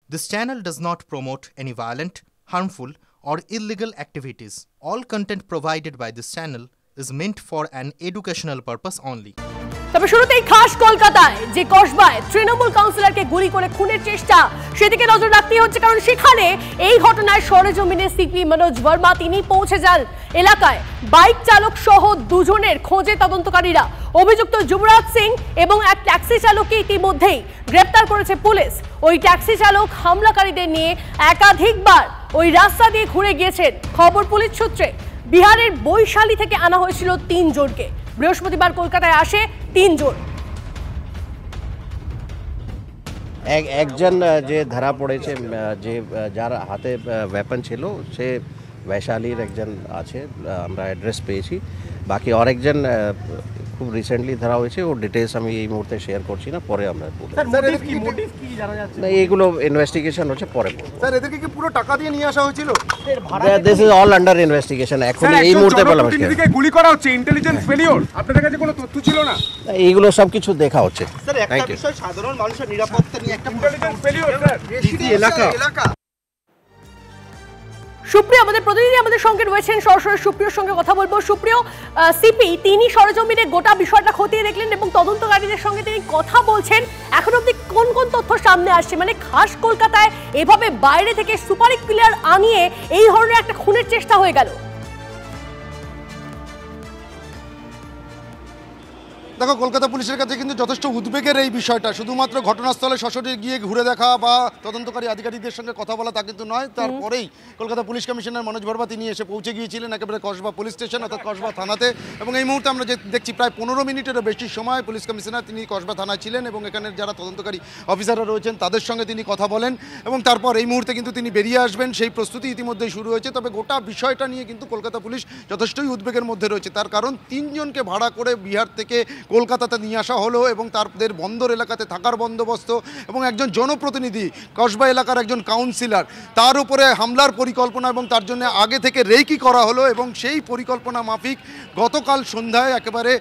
This channel does not promote any violent, harmful, or illegal activities. All content provided by this channel is meant for an educational purpose only. তবে শুরুতেই খাস কলকাতায় যে কসবায় তৃণমূল কাউন্সিলরকে গুলি করে খুনের চেষ্টা সেদিকে নজর রাখতেই হচ্ছে, কারণ সেখানে এই ঘটনায় সরেজমিনে সিপি মনোজ বর্মা তিনি পৌঁছে যান এলাকায়। বাইক চালক সহ দুজনের খোঁজে তদন্তকারীরা। অভিযুক্ত যুবরাজ সিং এবং এক ট্যাক্সি চালককে ইতিমধ্যেই গ্রেপ্তার করেছে পুলিশ। ওই ট্যাক্সি চালক হামলাকারীদের নিয়ে একাধিকবার ওই রাস্তা দিয়ে ঘুরে গিয়েছেন। খবর পুলিশ সূত্রে বিহারের বৈশালী থেকে আনা হয়েছিল 3 জনকে। বৃহস্পতিবার কলকাতায় আসে 3 জন। একজন যে ধরা পড়েছে, যে যার হাতে ওয়েপন ছিল, সে বৈশালীর একজন আছে, আমরা অ্যাড্রেস পেয়েছি। বাকি আরেকজন খুব রিসেন্টলি ধরা হয়েছে, ওর ডিটেলস আমি এই মুহূর্তে শেয়ার করছি না, পরে আমরা বলবো। না, এইগুলো ইনভেস্টিগেশন হচ্ছে, পরে বলবো। স্যার, এদেরকে কি পুরো টাকা দিয়ে নিয়ে আসা হয়েছিল? This is all under investigation. এখন এই মুহূর্তে বললাম গুলি করা হচ্ছে, ইন্টেলিজেন্স ফেলিওর, আপনাদের কাছে কোনো তথ্য ছিল না? এইগুলো সব কিছু দেখা হচ্ছে। স্যার, একটা বিষয়, সাধারণ মানুষের নিরাপত্তা নিয়ে একটা ইন্টেলিজেন্স ফেলিওর, স্যার, এলাকা। সুপ্রিয় আমাদের প্রতিনিধি আমাদের সঙ্গে রয়েছেন, সরাসরি সুপ্রিয়র সঙ্গে কথা বলবো। সুপ্রিয়, সিপি তিনি সরেজমিনে গোটা বিষয়টা খতিয়ে দেখলেন এবং তদন্তকারীদের সঙ্গে তিনি কথা বলছেন। এখন অবধি কোন কোন তথ্য সামনে আসছে? মানে খাস কলকাতায় এভাবে বাইরে থেকে সুপার ক্লিয়ার আনিয়ে এই ধরনের একটা খুনের চেষ্টা হয়ে গেল। দেখো, কলকাতা পুলিশের কাছে কিন্তু যথেষ্ট উদ্বেগের এই বিষয়টা। শুধুমাত্র ঘটনাস্থলে সশরীরে গিয়ে ঘুরে দেখা বা তদন্তকারী আধিকারিকদের সঙ্গে কথা বলা তা কিন্তু নয়। তারপরেই কলকাতা পুলিশ কমিশনার মনোজ বর্মা তিনি এসে পৌঁছে গিয়েছিলেন একেবারে কসবা পুলিশ স্টেশন, অর্থাৎ কসবা থানাতে। এবং এই মুহূর্তে আমরা যে দেখছি, প্রায় 15 মিনিটেরও বেশি সময় পুলিশ কমিশনার তিনি কসবা থানায় ছিলেন এবং এখানের যারা তদন্তকারী অফিসাররা রয়েছেন তাদের সঙ্গে তিনি কথা বলেন। এবং তারপর এই মুহূর্তে কিন্তু তিনি বেরিয়ে আসবেন, সেই প্রস্তুতি ইতিমধ্যেই শুরু হয়েছে। তবে গোটা বিষয়টা নিয়ে কিন্তু কলকাতা পুলিশ যথেষ্টই উদ্বেগের মধ্যে রয়েছে। তার কারণ 3 জনকে ভাড়া করে বিহার থেকে কলকাতাতে নিয়ে আসা হলো এবং তাদের বন্দর এলাকাতে থাকার বন্দোবস্ত এবং একজন জনপ্রতিনিধি, কসবা এলাকার একজন কাউন্সিলর, তার উপরে হামলার পরিকল্পনা এবং তার জন্য আগে থেকে রেকি করা হলো। এবং সেই পরিকল্পনা মাফিক গতকাল সন্ধ্যায় একেবারে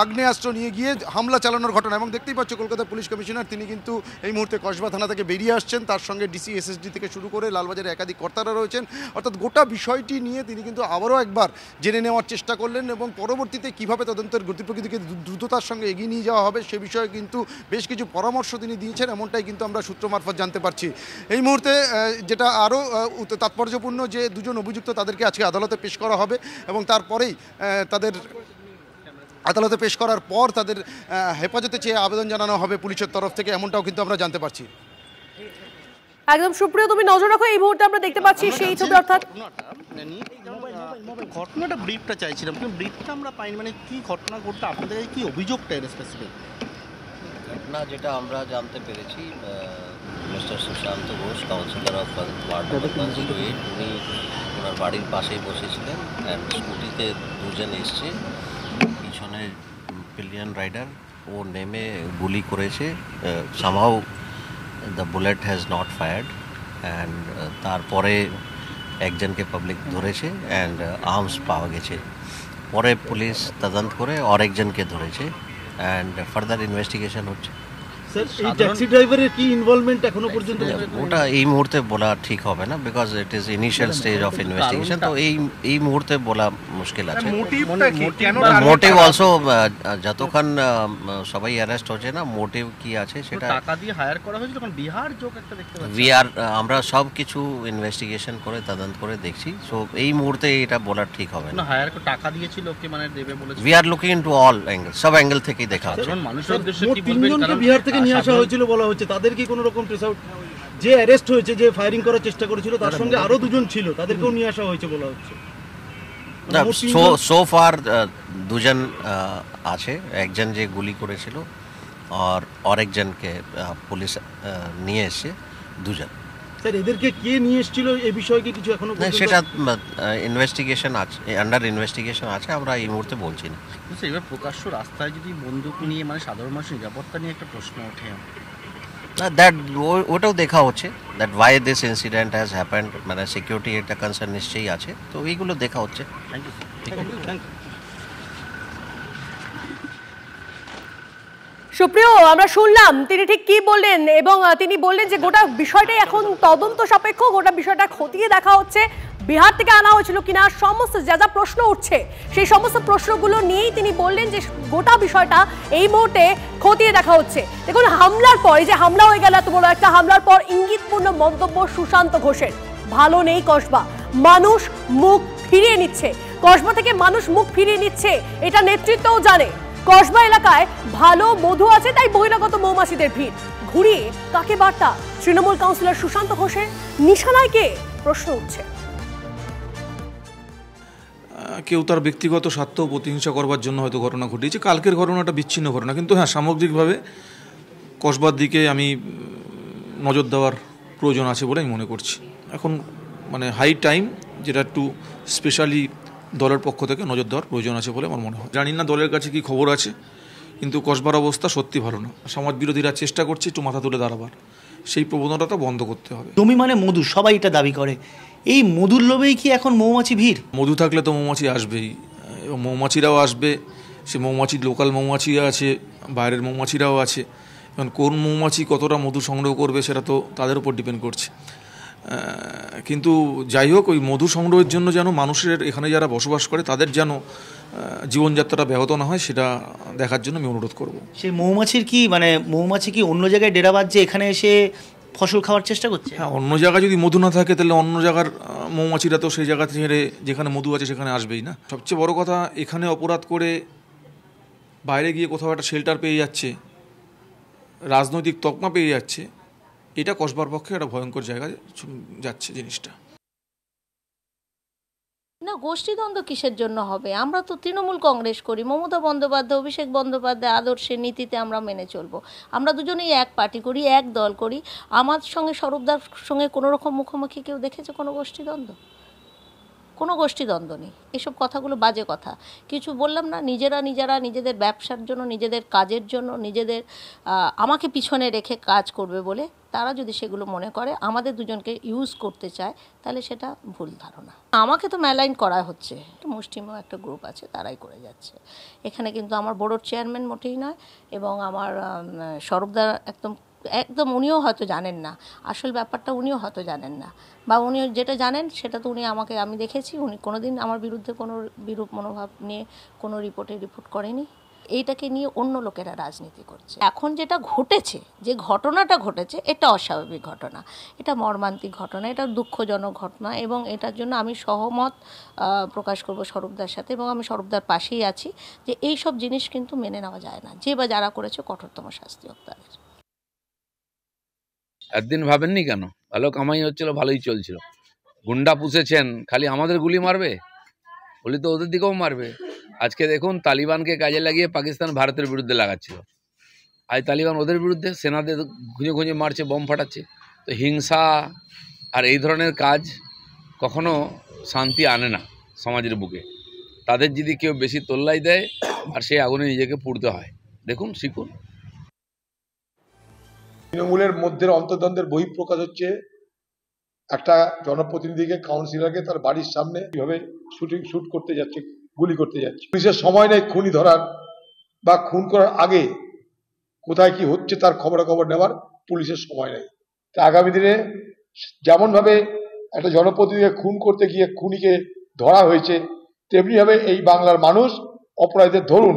আগ্নেয়াস্ত্র নিয়ে গিয়ে হামলা চালানোর ঘটনা। এবং দেখতেই পাচ্ছ কলকাতা পুলিশ কমিশনার তিনি কিন্তু এই মুহূর্তে কসবা থানা থেকে বেরিয়ে আসছেন, তার সঙ্গে ডিসি, এসএসডি থেকে শুরু করে লালবাজারে একাধিক কর্তারা রয়েছেন। অর্থাৎ গোটা বিষয়টি নিয়ে তিনি কিন্তু আবারও একবার জেনে নেওয়ার চেষ্টা করলেন এবং পরবর্তীতে কীভাবে তদন্তের গতিপ্রকৃতিকে দ্রুততার সঙ্গে এগিয়ে নিয়ে যাওয়া হবে সে বিষয়ে কিন্তু বেশ কিছু পরামর্শ তিনি দিয়েছেন, এমনটাই কিন্তু আমরা সূত্র মারফত জানতে পারছি। এই মুহূর্তে যেটা আরও তাৎপর্যপূর্ণ যে 2 জন অভিযুক্ত তাদেরকে আজকে আদালতে পেশ করা হবে এবং তারপরেই তাদের আদালতে পেশ করার পর তাদের হেফাজতে চেয়ে আবেদন জানানো হবে পুলিশের তরফ থেকে, এমনটাও কিন্তু আমরা জানতে পারছি। একদম সুপ্রিয়, তুমি নজর রাখো। এই মুহূর্তে আমরা দেখতে পাচ্ছি সেই ছবি, অর্থাৎ ঘটনাটা ব্রিফটা চাইছিলাম, কিন্তু ব্রিফটা আমরা পাইনি। মানে কি ঘটনা ঘটতে আপনাদের কি অভিযোগটা এর স্পেসিফিক ঘটনা যেটা আমরা জানতে পেরেছি, Mister Sushanta Ghosh, councillor of ward number 108, উনি ওনার বাড়ির পাশেই বসেছিলেন অ্যান্ড স্কুটিতে 2 জন এসছে, পিছনে পিলিয়ন রাইডার, ও নেমে গুলি করেছে। Somehow the bullet has not fired and তারপরে একজনকে পাবলিক ধরেছে অ্যান্ড আর্মস পাওয়া গেছে। পরে পুলিশ তদন্ত করে আরেকজনকে ধরেছে অ্যান্ড ফার্দার ইনভেস্টিগেশন হচ্ছে। স্যার, এই ট্যাক্সি ড্রাইভারের কি ইনভলভমেন্ট এখনো পর্যন্ত? ওটা এই মুহূর্তে বলা ঠিক হবে না, because it is initial stage of investigation. তো এই মুহূর্তে বলা মুশকিল আছে। মোটিভ অলসো, যতক্ষণ সবাই অ্যারেস্ট হচ্ছে না, মোটিভ কি আছে সেটা। টাকা দিয়ে হায়ার করা হয়েছিল, কারণ বিহার যোগ একটা দেখতে পাচ্ছি। আমরা সব কিছু ইনভেস্টিগেশন করে তদন্ত করে দেখছি। সো এই মুহূর্তে এটা বলা ঠিক হবে না। হায়ার টাকা দিয়েছিল কে, মানে দেবে বলেছে। We are looking into all angle, সব অ্যাঙ্গেল থেকেই দেখা হচ্ছে। মানুষের উদ্দেশ্যে কি বলবেন? কারণ বিহার থেকে নিয়ে আসা হয়েছিল বলা হচ্ছে, তাদের কি কোনো রকম ট্রেস আউট? যে অ্যারেস্ট হয়েছে, যে ফায়ারিং করার চেষ্টা করেছিল, তার সঙ্গে আরো 2 জন ছিল, তাদেরকেও নিয়ে আসা হয়েছে বলা হচ্ছে। সো ফার 2 জন আছে, একজন যে গুলি করেছিল আর আরেকজনকে পুলিশ নিয়ে এসে 2 জন। স্যার, এদেরকে কে নিয়ে এসেছিল এই বিষয়ে কি কিছু এখনো? সেটা ইনভেস্টিগেশন আছে, আন্ডার ইনভেস্টিগেশন আছে, আমরা এই মুহূর্তে বলছি না। এবার প্রকাশ্য রাস্তায় যদি বন্দুক নিয়ে, মানে সাধারণ মানুষের নিরাপত্তা নিয়ে একটা প্রশ্ন ওঠে। ওটাও দেখা হচ্ছে, that why this incident has happened, মানে সিকিউরিটি একটা কনসার্ন নিশ্চয়ই আছে, তো এইগুলো দেখা হচ্ছে। Thank you. সুপ্রিয়, আমরা শুনলাম তিনি ঠিক কি বললেন এবং তিনি বললেন যে গোটা বিষয়টাই এখন তদন্ত সাপেক্ষ, গোটা বিষয়টা খতিয়ে দেখা হচ্ছে, বিহার থেকে আনা হয়েছিল কিনা, সমস্ত যা যা প্রশ্ন উঠছে সেই সমস্ত প্রশ্নগুলো নিয়েই তিনি বললেন যে গোটা বিষয়টা এই মুহূর্তে খতিয়ে দেখা হচ্ছে। দেখুন, হামলার পর, এই যে হামলা হয়ে গেল, এত বড় একটা হামলার পর ইঙ্গিতপূর্ণ মন্তব্য সুশান্ত ঘোষের, ভালো নেই কসবা, মানুষ মুখ ফিরিয়ে নিচ্ছে, কসবা থেকে মানুষ মুখ ফিরিয়ে নিচ্ছে, এটা নেতৃত্বও জানে। কসবা এলাকায় ভালো মধু আছে, তাই বহিরাগত মৌমাছিদের ভিড়। ঘুরিয়ে কাকে বার্তা তৃণমূল কাউন্সিলর সুশান্ত ঘোষের? নিশানায় কে? প্রশ্ন উঠছে। কেউ তার ব্যক্তিগত স্বার্থ প্রতিহিংসা করবার জন্য হয়তো ঘটনা ঘটিয়েছে। কালকের ঘটনাটা বিচ্ছিন্ন ঘটনা, কিন্তু হ্যাঁ, সামগ্রিকভাবে কসবার দিকে আমি নজর দেওয়ার প্রয়োজন আছে বলে আমি মনে করছি। এখন মানে হাই টাইম, যেটা একটু স্পেশালি দলের পক্ষ থেকে নজর দেওয়ার প্রয়োজন আছে বলে আমার মনে হয়। জানি না দলের কাছে কি খবর আছে, কিন্তু কসবার অবস্থা সত্যি ভালো না। সমাজ বিরোধীরা চেষ্টা করছে একটু মাথা তুলে দাঁড়াবার, সেই প্রবণতাটা বন্ধ করতে হবে। জমি মানে মধু, সবাই এটা দাবি করে। এই মধুর লোভেই কি এখন মৌমাছি ভিড়? মধু থাকলে তো মৌমাছি আসবেই, এবং মৌমাছিরাও আসবে। সে মৌমাছি, লোকাল মৌমাছি আছে, বাইরের মৌমাছিরাও আছে। এখন কোন মৌমাছি কতটা মধু সংগ্রহ করবে সেটা তো তাদের উপর ডিপেন্ড করছে। কিন্তু যাই হোক, ওই মধু সংগ্রহের জন্য যেন মানুষের এখানে যারা বসবাস করে তাদের যেন জীবনযাত্রাটা ব্যাহত না হয়, সেটা দেখার জন্য আমি অনুরোধ করব। সেই মৌমাছির কি মানে মৌমাছি কি অন্য জায়গায় ডেরা বাঁধছে, এখানে এসে ফসল খাওয়ার চেষ্টা করছে? হ্যাঁ, অন্য জায়গায় যদি মধু না থাকে তাহলে অন্য জায়গার মৌমাছিরা তো সেই জায়গা ছেড়ে যেখানে মধু আছে সেখানে আসবেই না। সবচেয়ে বড় কথা, এখানে অপরাধ করে বাইরে গিয়ে কোথাও একটা শেল্টার পেয়ে যাচ্ছে, রাজনৈতিক তকমা পেয়ে যাচ্ছে, এটা কসবার পক্ষে একটা ভয়ঙ্কর জায়গায় যাচ্ছে জিনিসটা। না, গোষ্ঠীদ্বন্দ্ব কিসের জন্য হবে? আমরা তো তৃণমূল কংগ্রেস করি, মমতা বন্দ্যোপাধ্যায়, অভিষেক বন্দ্যোপাধ্যায় আদর্শের নীতিতে আমরা মেনে চলবো। আমরা দুজনেই এক পার্টি করি, এক দল করি। আমার সঙ্গে স্বরূপদার সঙ্গে কোনো রকম মুখোমুখি কেউ দেখেছে কোনো গোষ্ঠীদ্বন্দ্ব? কোনো গোষ্ঠীদ্বন্দ্ব নেই। এসব কথাগুলো বাজে কথা। কিছু বললাম না, নিজেরা নিজেদের ব্যবসার জন্য, নিজেদের কাজের জন্য, নিজেদের আমাকে পিছনে রেখে কাজ করবে বলে তারা যদি সেগুলো মনে করে আমাদের দুজনকে ইউজ করতে চায়, তাহলে সেটা ভুল ধারণা। আমাকে তো ম্যালাইন করা হচ্ছে, মুষ্টিমেয় একটা গ্রুপ আছে, তারাই করে যাচ্ছে। এখানে কিন্তু আমার বোর্ডের চেয়ারম্যান মোটেই নয়, এবং আমার স্বরূপদা একদম উনিও হয়তো জানেন না, আসল ব্যাপারটা উনিও হয়তো জানেন না, বা উনি যেটা জানেন সেটা তো উনি আমি দেখেছি, উনি কোনোদিন আমার বিরুদ্ধে কোনো বিরূপ মনোভাব নিয়ে কোনো রিপোর্ট করেনি। এইটাকে নিয়ে অন্য লোকেরা রাজনীতি করছে। এখন যেটা ঘটেছে, যে ঘটনাটা ঘটেছে, এটা অস্বাভাবিক ঘটনা, এটা মর্মান্তিক ঘটনা, এটা দুঃখজনক ঘটনা, এবং এটার জন্য আমি সহমত প্রকাশ করব স্বরূপদার সাথে, এবং আমি স্বরূপদার পাশেই আছি যে এই সব জিনিস কিন্তু মেনে নেওয়া যায় না। যে বা যারা করেছে কঠোরতম শাস্তি হোক তাদের। একদিন ভাবেননি কেন? ভালো কামাই হচ্ছিল, ভালোই চলছিল। গুন্ডা পুষেছেন, খালি আমাদের গুলি মারবে? গুলি তো ওদের দিকেও মারবে। আজকে দেখুন, তালিবানকে কাজে লাগিয়ে পাকিস্তান ভারতের বিরুদ্ধে লাগাচ্ছিল, আজ তালিবান ওদের বিরুদ্ধে, সেনাদের খুঁজে মারছে, বোম ফাটাচ্ছে। তো হিংসা আর এই ধরনের কাজ কখনো শান্তি আনে না সমাজের বুকে। তাদের যদি কেউ বেশি তোল্লাই দেয় আর সেই আগুনে নিজেকে পুড়তে হয়। দেখুন, শিখুন। তৃণমূলের মধ্যে অন্তর্দ্বন্দ্বের বহিঃপ্রকাশ হচ্ছে। একটা জনপ্রতিনিধিকে, কাউন্সিলরকে তার বাড়ির সামনে কিভাবে শুট করতে যাচ্ছে, গুলি করতে যাচ্ছে। পুলিশের সময় নেই খুনি ধরার, বা খুন করার আগে কোথায় কি হচ্ছে তার খবরাখবর নেওয়ার পুলিশের সময় নেই। তা আগামী দিনে যেমন ভাবে একটা জনপ্রতিনিধিকে খুন করতে গিয়ে খুনিকে ধরা হয়েছে, তেমনি ভাবে এই বাংলার মানুষ অপরাধীদের ধরুন,